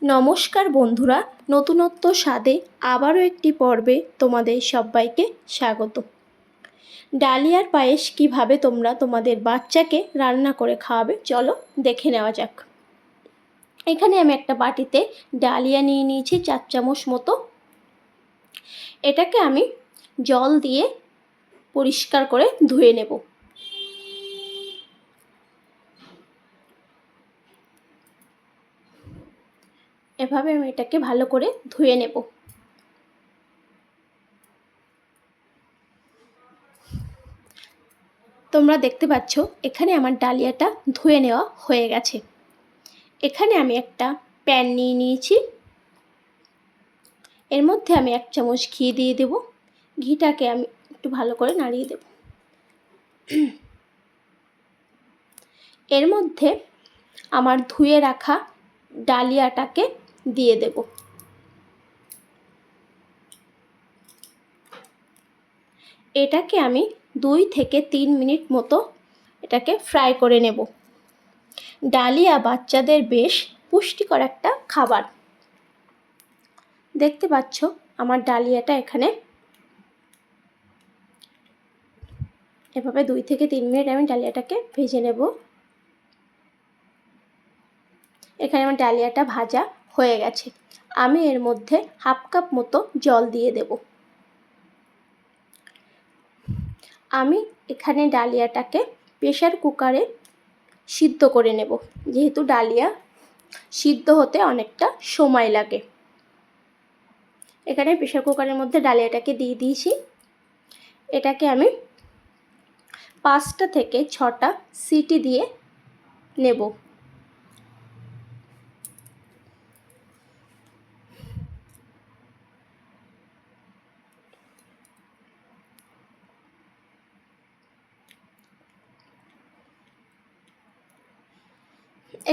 নমস্কার বন্ধুরা, নতুনত্ব স্বাদে আবারও একটি পর্বে তোমাদের সবাইকে স্বাগত। ডালিয়ার পায়েস কিভাবে তোমরা তোমাদের বাচ্চাকে রান্না করে খাওয়াবে চলো দেখে নেওয়া যাক। এখানে আমি একটা বাটিতে ডালিয়া নিয়ে নিয়েছি 4 চামচ মতো। এটাকে আমি জল দিয়ে পরিষ্কার করে ধুয়ে নেব। এভাবে আমি এটাকে ভালো করে ধুয়ে নেব। তোমরা দেখতে পাচ্ছ এখানে আমার ডালিয়াটা ধুয়ে নেওয়া হয়ে গেছে। এখানে আমি একটা প্যান নিয়ে নিয়েছি। এর মধ্যে আমি 1 চামচ ঘি দিয়ে দেব। ঘিটাকে আমি একটু ভালো করে নাড়িয়ে দেব। এর মধ্যে আমার ধুয়ে রাখা ডালিয়াটাকে দিয়ে দেব। এটাকে আমি 2 থেকে 3 মিনিট মতো এটাকে ফ্রাই করে নেব। ডালিয়া বাচ্চাদের বেশ পুষ্টিকর একটা খাবার। দেখতে পাচ্ছ আমার ডালিয়াটা এখানে এভাবে 2 থেকে 3 মিনিট আমি ডালিয়াটাকে ভেজে নেব। এখানে আমার ডালিয়াটা ভাজা হয়ে গেছে। আমি এর মধ্যে 1/2 কাপ মতো জল দিয়ে দেব। আমি এখানে ডালিয়াটাকে প্রেসার কুকারে সিদ্ধ করে নেব, যেহেতু ডালিয়া সিদ্ধ হতে অনেকটা সময় লাগে। এখানে প্রেসার কুকারের মধ্যে ডালিয়াটাকে দিয়ে দিয়েছি। এটাকে আমি 5টা থেকে 6টা সিটি দিয়ে নেব।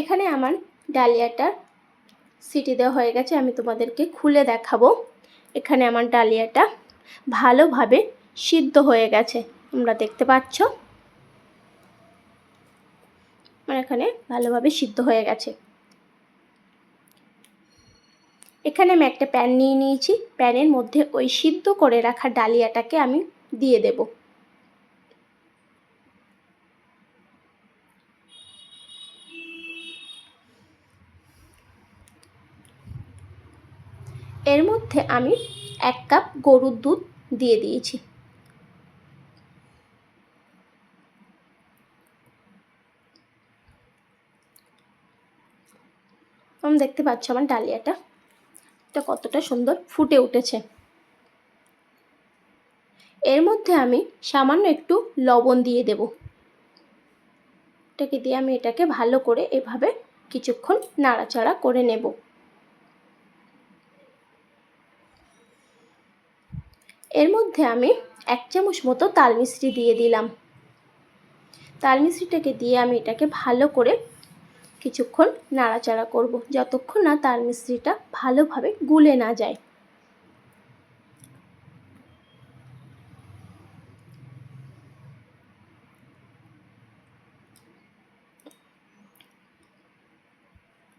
এখানে আমার ডালিয়াটার সিটি দেওয়া হয়ে গেছে। আমি তোমাদেরকে খুলে দেখাবো। এখানে আমার ডালিয়াটা ভালোভাবে সিদ্ধ হয়ে গেছে, তোমরা দেখতে পাচ্ছ। আমার এখানে ভালোভাবে সিদ্ধ হয়ে গেছে। এখানে আমি একটা প্যান নিয়ে নিয়েছি। প্যানের মধ্যে ওই সিদ্ধ করে রাখা ডালিয়াটাকে আমি দিয়ে দেব। এর মধ্যে আমি 1 কাপ গরুর দুধ দিয়ে দিয়েছি। আমি দেখতে পাচ্ছ আমার ডালিয়াটা কতটা সুন্দর ফুটে উঠেছে। এর মধ্যে আমি সামান্য একটু লবণ দিয়ে দেব। এটাকে দিয়ে আমি এটাকে ভালো করে এভাবে কিছুক্ষণ নাড়াচাড়া করে নেব। এর মধ্যে আমি 1 চামচ মতো তাল মিছরি দিয়ে দিলাম। তাল মিছরিটাকে দিয়ে আমি এটাকে ভালো করে কিছুক্ষণ নাড়াচাড়া করব, যতক্ষণ না তাল মিছরিটা ভালোভাবে গুলে না যায়।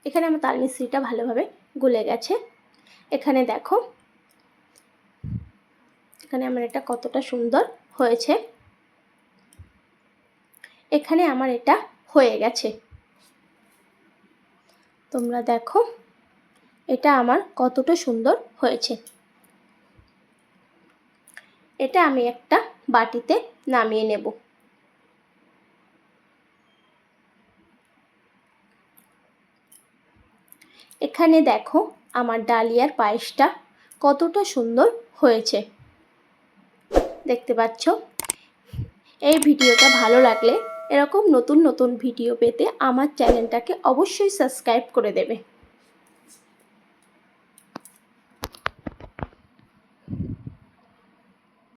এখানে আমার তাল মিছরিটা ভালোভাবে গুলে গেছে। এখানে দেখো এখানে আমার এটা কতটা সুন্দর হয়েছে। এখানে আমার এটা হয়ে গেছে। তোমরা দেখো এটা আমার কতটা সুন্দর হয়েছে। এটা আমি একটা বাটিতে নামিয়ে নেব। এখানে দেখো আমার ডালিয়ার পায়েসটা কতটা সুন্দর হয়েছে, দেখতে পাচ্ছ। এই ভিডিওটা ভালো লাগলে এরকম নতুন নতুন ভিডিও পেতে আমার চ্যানেলটাকে অবশ্যই সাবস্ক্রাইব করে দেবে।